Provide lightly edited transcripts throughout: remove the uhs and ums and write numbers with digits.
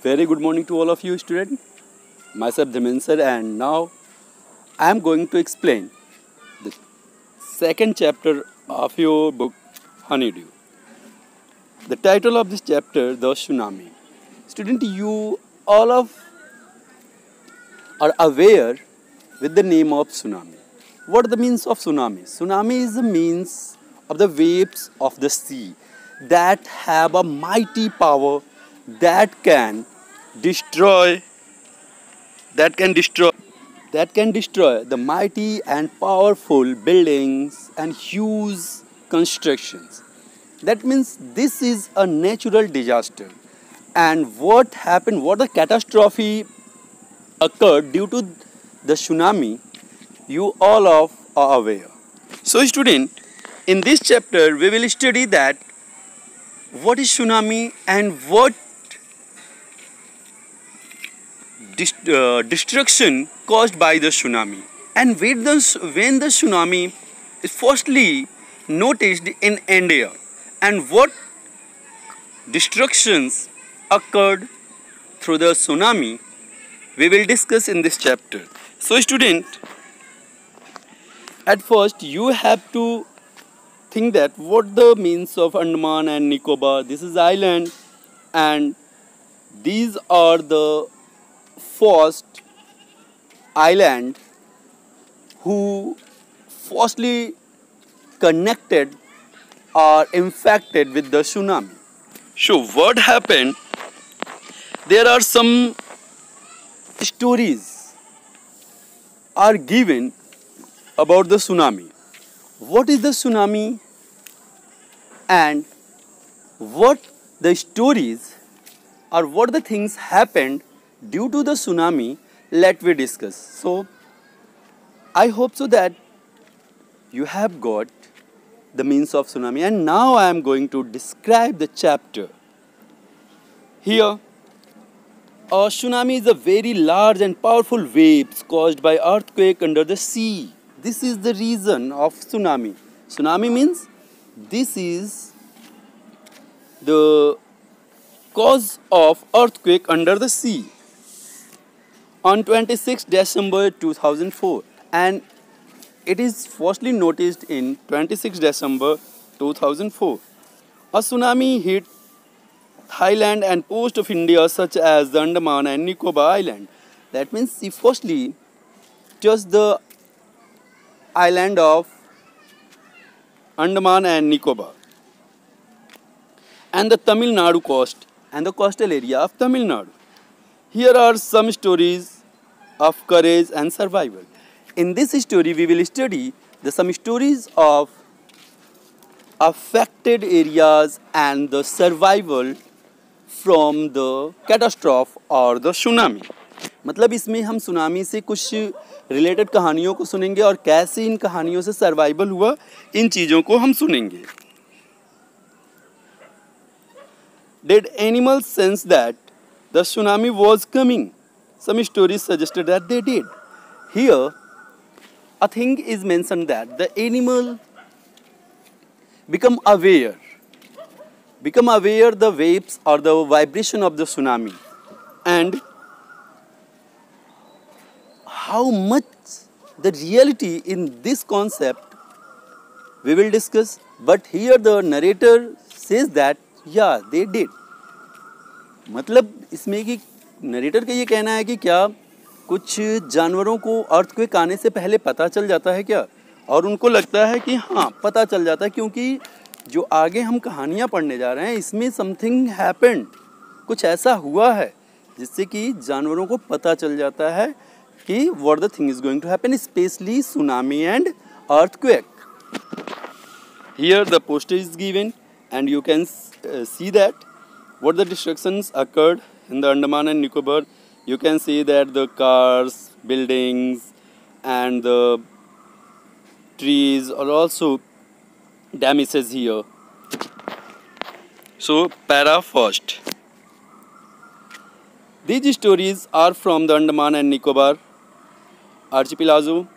Very good morning to all of you students. Myself Dhimen sir, and now I am going to explain the second chapter of your book Honeydew. The title of this chapter, The Tsunami. Student, you all of are aware with the name of tsunami. What are the means of tsunami? Tsunami is the means of the waves of the sea that have a mighty power that can destroy that can destroy the mighty and powerful buildings and huge constructions. That means this is a natural disaster. And what happened, what the catastrophe occurred due to the tsunami, you all of are aware. So student, in this chapter we will study that what is tsunami and what destruction caused by the tsunami, and when the tsunami is firstly noticed in India, and what destructions occurred through the tsunami, we will discuss in this chapter. So student, at first you have to think that what the means of Andaman and Nicobar. This is island, and these are the first island who firstly connected or infected with the tsunami. So what happened? There are some stories are given about the tsunami. What is the tsunami and what the stories or what the things happened due to the tsunami, let we discuss. So I hope so that you have got the means of tsunami, and now I am going to describe the chapter. Here, a tsunami is a very large and powerful waves caused by earthquake under the sea. This is the reason of tsunami. Tsunami means this is the cause of earthquake under the sea. On 26 December 2004, and it is firstly noticed in 26 December 2004. A tsunami hit Thailand and coast of India such as the Andaman and Nicobar Island. That means it firstly just the island of Andaman and Nicobar and the Tamil Nadu coast and the coastal area of Tamil Nadu. Here are some stories of courage and survival. In this story, we will study some stories of affected areas and the survival from the catastrophe or the tsunami. मतलब इसमें हम tsunami से कुछ related कहानियों को सुनेंगे और कैसे इन कहानियों से सर्वाइवल हुआ, इन चीज़ों को हम सुनेंगे. Did animals sense that the tsunami was coming? Some stories suggested that they did. Here, a thing is mentioned that the animal become aware the waves or the vibration of the tsunami, and how much the reality in this concept we will discuss. But here the narrator says that yeah, they did. मतलब इसमें कि narrator का ये कहना है कि क्या कुछ जानवरों को अर्थक्वेक आने से पहले पता चल जाता है क्या, और उनको लगता है कि हाँ पता चल जाता है, क्योंकि जो आगे हम कहानियाँ पढ़ने जा रहे हैं इसमें समथिंग हैपेंड, कुछ ऐसा हुआ है जिससे कि जानवरों को पता चल जाता है कि what the thing is going to happen, specially tsunami and earthquake. Here the poster is given and you can see that what the destructions occurred in the Andaman and Nicobar. You can see that the cars, buildings and the trees are also damages here. So para first, these stories are from the Andaman and Nicobar archipelago.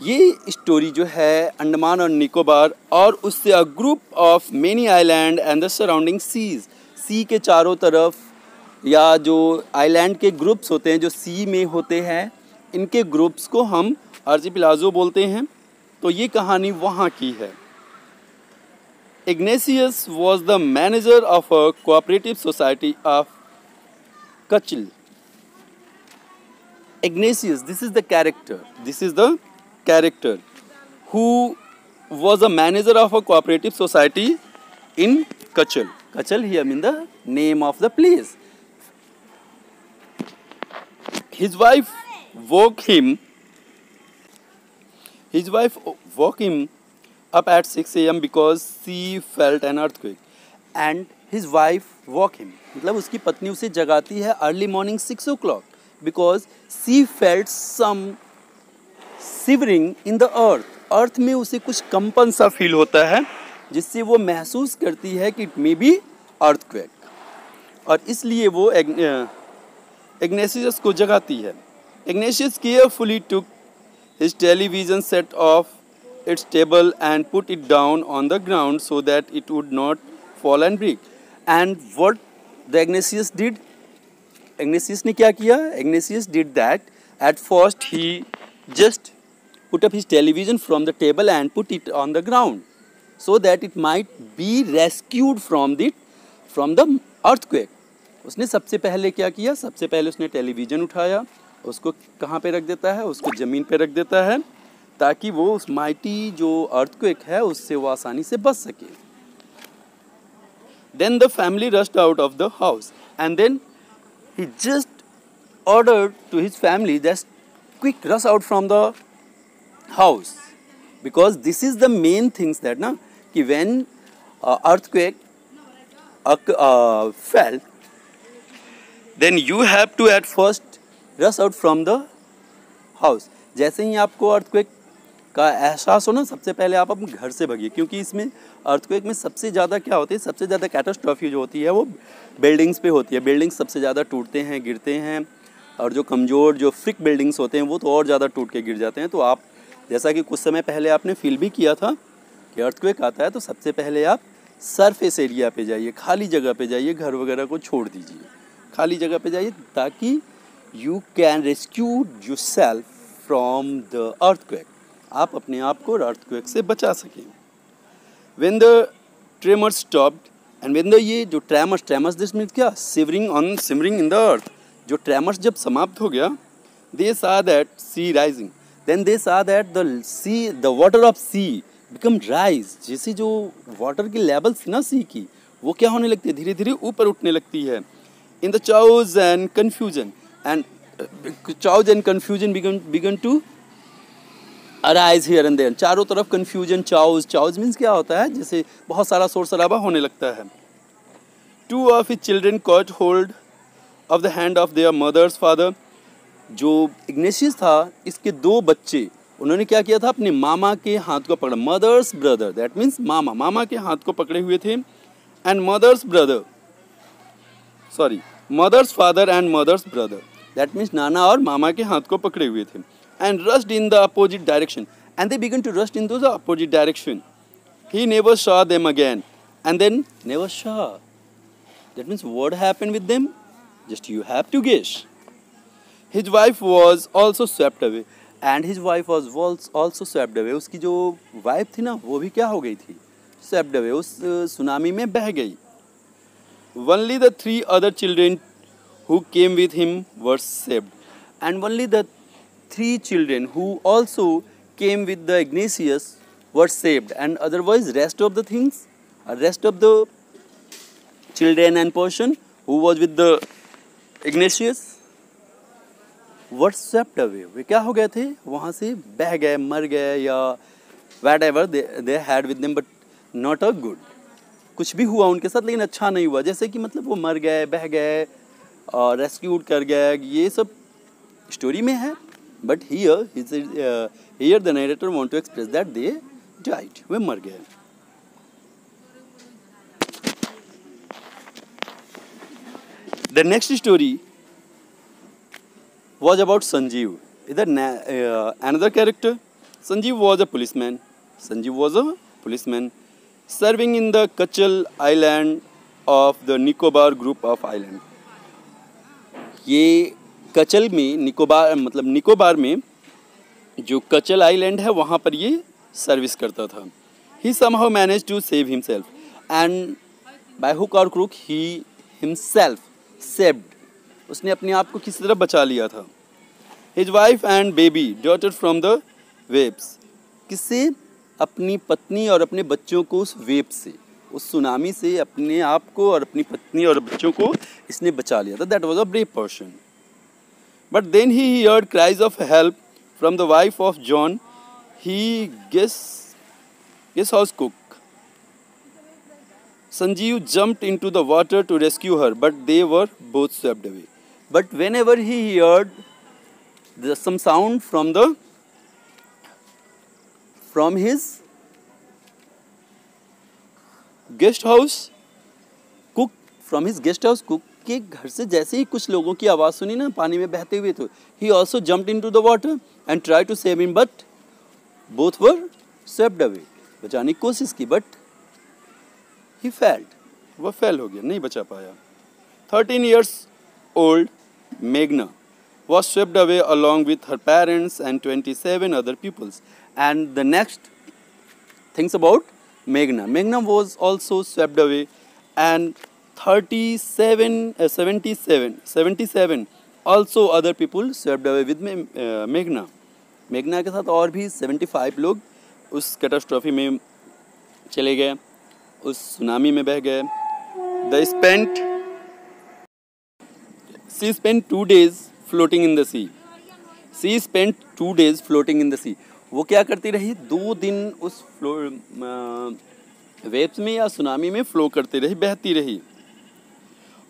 ये story जो है अंडमान और निकोबार और उससे a group of many island and the surrounding seas. Sea के चारों तरफ, या जो आइलैंड के ग्रुप्स होते हैं जो सी में होते हैं, इनके ग्रुप्स को हम आर्चिपिलागो बोलते हैं। तो ये कहानी वहाँ की है। Ignatius was the manager of a cooperative society of Kachil. Ignatius, this is the character who was a manager of a cooperative society in Kachal. Kachal here means the name of the place. His wife woke him up at 6 a.m. because she felt an earthquake. And his wife woke him, मतलब उसकी पत्नी उसे जगाती है early morning 6 o'clock because she felt some shivering in the earth. अर्थ में उसे कुछ कंपन सा फील होता है जिससे वो महसूस करती है कि इट मे बी अर्थक्वेक, और इसलिए वो इग्नेशियस को जगाती है. Ignatius carefully took his television set of its table and put it down on the ground so that it would not fall and break. And what the Ignatius did? Ignatius ने क्या किया? Ignatius did that. At first he just put up his television from the table and put it on the ground so that it might be rescued from the earthquake. उसने सबसे पहले क्या किया? सबसे पहले उसने टेलीविज़न उठाया, उसको कहाँ पे रख देता है? उसको ज़मीन पे रख देता है ताकि वो उस माइटी जो अर्थक्वेक है उससे वो आसानी से बच सके. Then the family rushed out of the house and then he just ordered to his family just quick rush out from the house, because this is the main things that ना कि when earthquake fell, then you have to at first rush out from the house. जैसे ही आपको earthquake का एहसास हो ना, सबसे पहले आप अपने घर से भागिए, क्योंकि इसमें अर्थक्वेक में सबसे ज़्यादा क्या होती है, सबसे ज़्यादा कैटास्ट्रॉफी जो होती है वो बिल्डिंग्स पे होती है. बिल्डिंग्स सबसे ज़्यादा टूटते हैं, गिरते हैं, और जो कमज़ोर जो फ्रिक बिल्डिंग्स होते हैं वो तो और ज़्यादा टूट के गिर जाते हैं. तो आप जैसा कि कुछ समय पहले आपने फील भी किया था कि अर्थक्वेक आता है तो सबसे पहले आप सरफेस एरिया पे जाइए, खाली जगह पे जाइए, घर वगैरह को छोड़ दीजिए, खाली जगह पे जाइए ताकि you can rescue yourself from the earthquake. आप अपने आप को अर्थक्वेक से बचा सकें. When the tremors stopped and when the ये जो ट्रेमर्स दिस मीन्स क्या, सिमरिंग इन द अर्थ. जो ट्रेमर्स जब समाप्त हो गया, they saw that sea rising, then they saw that the water of sea become rise. जैसे जो वाटर की लेवल्स ना सी की वो क्या होने लगती है, धीरे धीरे ऊपर उठने लगती है. In the chaos and confusion began to arise here and there. चारों तरफ confusion, chaos means क्या होता है, जैसे बहुत सारा शोर शराबा होने लगता है. Two of his children caught hold of the hand of their mother's father. जो इग्नेशियस था, इसके दो बच्चे, उन्होंने क्या किया था, अपने मामा के हाथ को पकड़ा. मदर्स ब्रदर, दैट मीन्स मामा के हाथ को पकड़े हुए थे. And mother's father and mother's brother, that means नाना और मामा के हाथ को पकड़े हुए थे. And rushed in the opposite direction, and they began to rush into the opposite direction. He never saw them again, and then never saw. That means what happened with them? Just you have to guess. His wife was also swept away, and his wife was also swept away. उसकी जो wife थी ना, वो भी क्या हो गई थी, swept away, उस सुनामी में बह गई. Only the 3 other children who came with him were saved, and only the 3 children who also came with the Ignatius were saved, and otherwise rest of the children and person who was with the Ignatius were swept away. वे क्या हो गए थे, वहाँ से बह गए, मर गए, या whatever they had with them, but not a good. कुछ भी हुआ उनके साथ लेकिन अच्छा नहीं हुआ. जैसे कि मतलब वो मर गए, बह गए, रेस्क्यूड कर गए, ये सब स्टोरी में है. But here the narrator want to express that they died, वे मर गए. The next story was about Sanjeev. Another character. Sanjeev was a policeman serving in the Kachal island of the Nicobar group of island. ये कचल में निकोबार में जो कचल island है वहाँ पर ये सर्विस करता था. He somehow managed to save himself and by hook or crook he himself saved. उसने अपने आप को किसी तरह बचा लिया था. His wife and baby daughter from the waves. किससे? अपनी पत्नी और अपने बच्चों को उस वेव से, उस सुनामी से अपने आप को और अपनी पत्नी और बच्चों को इसने बचा लिया था. That was a brave person. But then he heard cries of help from the wife of John. He guest house cook. Sanjeev jumped into the water to rescue her, but they were both swept away. But whenever he heard some sound from his guest house cook के घर से जैसे ही कुछ लोगों की आवाज़ सुनी ना पानी में बहते हुए, तो he also jumped into the water and try to save him, but both were swept away. बचाने की कोशिश की बट ही फेल्ड, वह फेल हो गया, नहीं बचा पाया. 13 years old Meghna was swept away along with her parents and 27 other pupils. And the next things about Meghna was also swept away, and 77 also other people swept away with Meghna. मेघना के साथ और भी 75 लोग उस catastrophe में चले गए, उस सुनामी में बह गए. She spent 2 days floating in the sea. वो क्या करती रही? 2 दिन उस वेव्स में या सुनामी में फ्लो करती रही, बहती रही.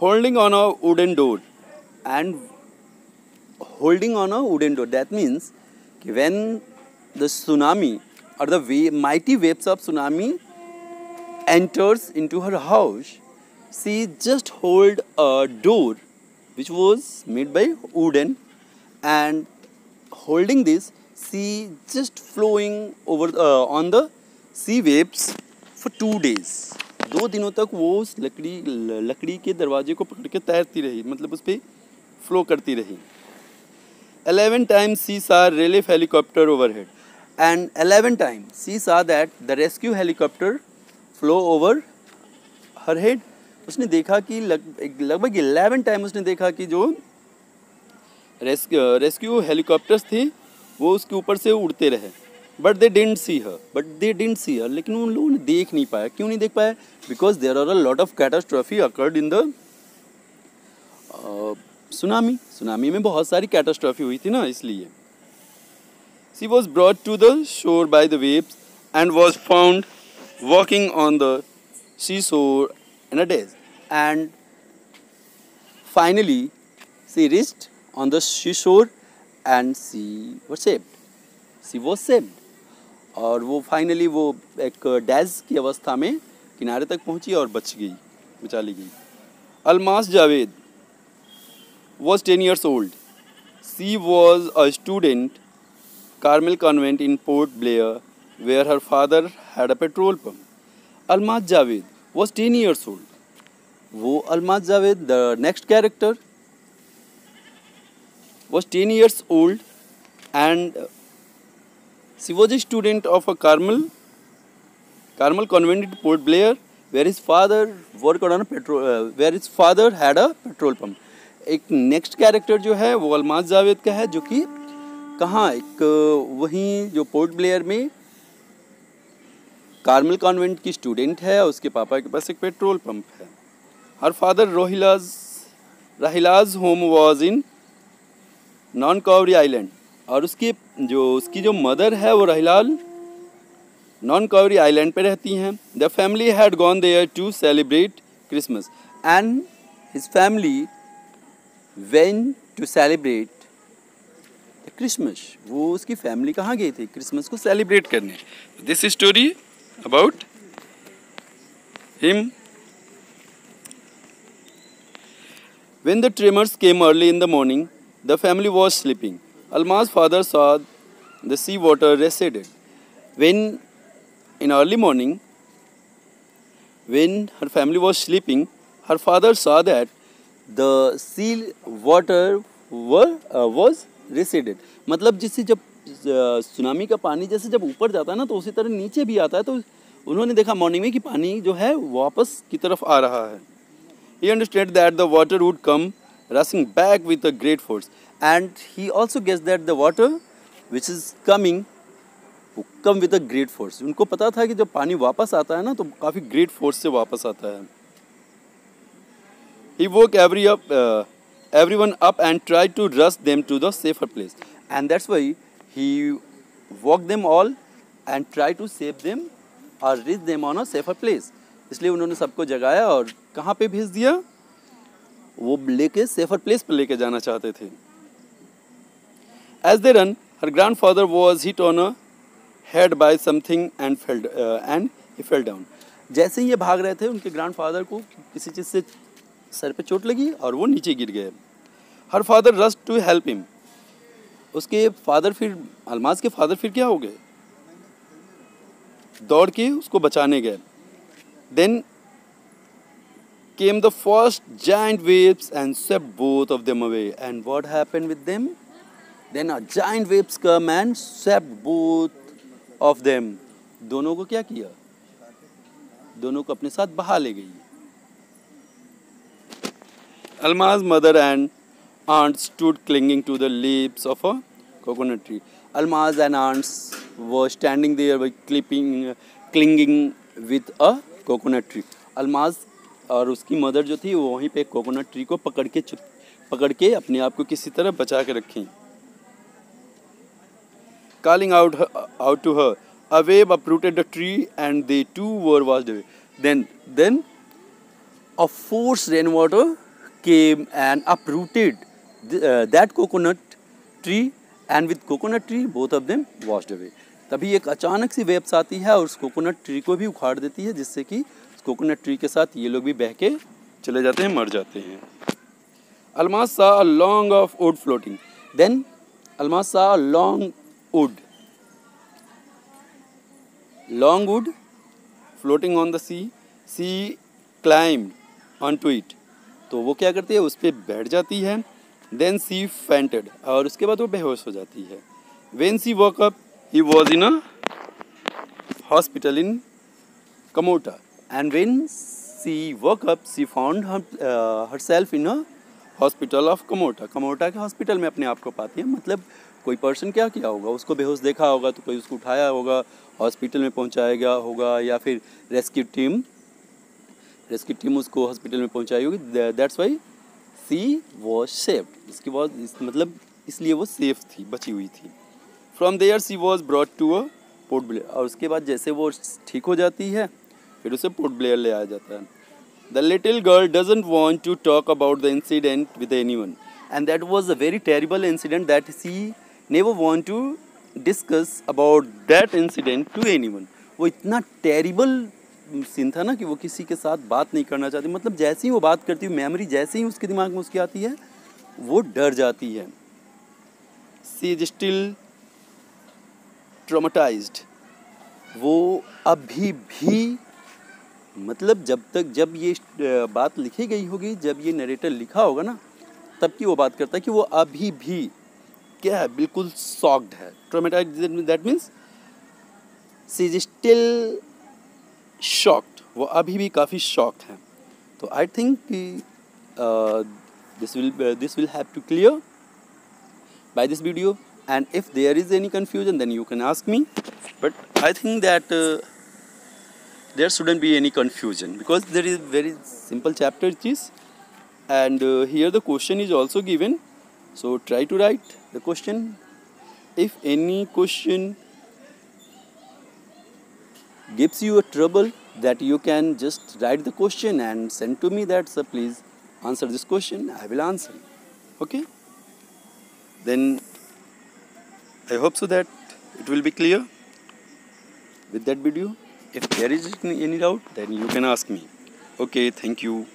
Holding on a wooden door. That means कि when the tsunami or the mighty waves of tsunami enters into her house, she just hold a door which was made by wooden, and holding this, she just flowing over on the sea waves for 2 days. 2 दिनों तक वो उस लकड़ी के दरवाजे को पकड़ के तैरती रही, मतलब उस पर फ्लो करती रही. 11 times she saw relief helicopter overhead, and 11 times she saw that the rescue helicopter flew over her head. उसने देखा कि लगभग 11 टाइम उसने देखा कि जो रेस्क्यू हेलीकॉप्टर्स थे वो उसके ऊपर से उड़ते रहे. बट दे डिडंट सी हर, लेकिन उन लोगों ने देख नहीं पाया. क्यों नहीं देख पाया? Because there are a lot of catastrophe occurred in the tsunami में बहुत सारी कैटास्ट्रॉफी हुई थी ना, इसलिए. She was brought to the shore by the waves and was found walking on the sea shore in a daze, and finally she reached on the seashore and she was saved. और वो finally वो एक डैज की अवस्था में किनारे तक पहुंची और बचा ली गई. Almas Javed was 10 years old. She was a student Carmel Convent in Port Blair, where her father had a petrol pump. Almaz Javed was 10 years old. वो Almaz Javed, the next character, was 10 years old, and she was a student of a Carmel Convent in Port Blair, where his father worked on where his father had a petrol pump. एक next character जो है वो अलमाज जावेद का है, जो कि कहाँ, एक वहीं जो पोर्ट ब्लेयर में कार्मल कॉन्वेंट की स्टूडेंट है, उसके पापा के पास एक पेट्रोल पंप है. Her father Rahila's home was in Nancowry island, और उसकी जो मदर है वो राहिलाल नॉन कॉवरी आइलैंड पे रहती हैं. The family had gone there to celebrate Christmas, and his family went to celebrate Christmas. वो उसकी फैमिली कहाँ गई थी? क्रिसमस को सेलिब्रेट करने. This story about him. When the tremors came early in the morning, the family was sleeping. Alma's father saw the sea water receded. In early morning, when her family was sleeping, her father saw that the sea water was receded. मतलब जिससे जब tsunami का पानी जैसे जब ऊपर जाता है ना, तो उसी तरह नीचे भी आता है. तो उन्होंने देखा मॉर्निंग में कि पानी जो है वापस की तरफ आ रहा है. He understood that the water would come rushing back with a great force, and he also guessed that the water which is coming would come with a great force. उनको पता था कि जब पानी वापस आता है ना, तो काफ़ी great force से वापस आता है. He woke everyone up and tried to rush them to the safer place, and that's why he woke them all and tried to save them or reach them on a safer place. इसलिए उन्होंने सबको जगाया और कहाँ पे भेज दिया, वो लेके सेफर प्लेस पर लेके जाना चाहते थे. As they run, her grandfather was hit on a head by something and he fell down. जैसे ही ये भाग रहे थे, उनके ग्रैंडफादर को किसी चीज़ से सर पे चोट लगी और वो नीचे गिर गए. Her father rushed to help him. उसके फादर फिर अलमाज के फादर फिर क्या हो गए, दौड़ के उसको बचाने गए. Then came the first giant waves and swept both of them away. And what happened with them? Then a giant waves come and swept both of them. दोनों को क्या किया, दोनों को अपने साथ बहा ले गई. Alma's mother and aunt stood clinging to the leaves of a coconut tree. Almaz and aunts were standing there by clinging with a coconut tree. Almaz और उसकी मदर जो थी वो वहीं पे कोकोनट ट्री को पकड़ के अपने आप को किसी तरह बचा के रखी. Calling out to her, a wave uprooted the tree and they too were washed away. Then a force rainwater came and uprooted that coconut tree, and with coconut tree both of them washed away. तभी एक अचानक सी waves आती है और उस coconut tree को भी उखाड़ देती है, जिससे कि उस कोकोनट ट्री के साथ ये लोग भी बह के चले जाते हैं, मर जाते हैं. Almaz saw a long of wood floating. Then Almaz saw a long wood floating on the sea. She climbed onto it. तो वो क्या करती है, उस पर बैठ जाती है. Then she fainted. और उसके बाद वो बेहोश हो जाती है. When she woke up, he was in a hospital in Kamota, and when she woke up, she found herself in a hospital of Kamota. Kamota के हॉस्पिटल में अपने आप को पाती है. मतलब कोई पर्सन क्या किया होगा, उसको बेहोश देखा होगा तो कोई उसको उठाया होगा, हॉस्पिटल में पहुंचाया गया होगा, या फिर रेस्क्यू टीम उसको हॉस्पिटल में पहुंचाई होगी. That's why she was saved. मतलब इसलिए वो सेफ थी, बची हुई थी. From there she was brought to a Port Blair. और उसके बाद जैसे वो ठीक हो जाती है, फिर उसे पोर्ट ब्लेयर ले आया जाता है. The little girl doesn't want to talk about the incident with anyone, and that was a very terrible incident that she never want to discuss about that incident to anyone. वो इतना terrible scene था ना कि वो किसी के साथ बात नहीं करना चाहती. मतलब जैसे ही वो बात करती है, मेमोरी जैसे ही उसके दिमाग में उसकी आती है, वो डर जाती है. She is still traumatised. वो अभी भी, मतलब जब ये बात लिखी गई होगी, जब ये नरेटर लिखा होगा ना, तब की वो बात करता है कि वो अभी भी क्या है, बिल्कुल शॉक्ड है. Traumatized that means she is still shocked. वो अभी भी काफ़ी शॉक्ड है. तो I think this will have to clear by this video. And if there is any confusion, then you can ask me. But I think that there shouldn't be any confusion, because there is very simple chapter it is, and here the question is also given. So try to write the question. If any question gives you a trouble, that you can just write the question and send to me that, sir, please answer this question. I will answer. Okay? Then I hope so that it will be clear with that video. If there is any doubt, then you can ask me. Okay, thank you.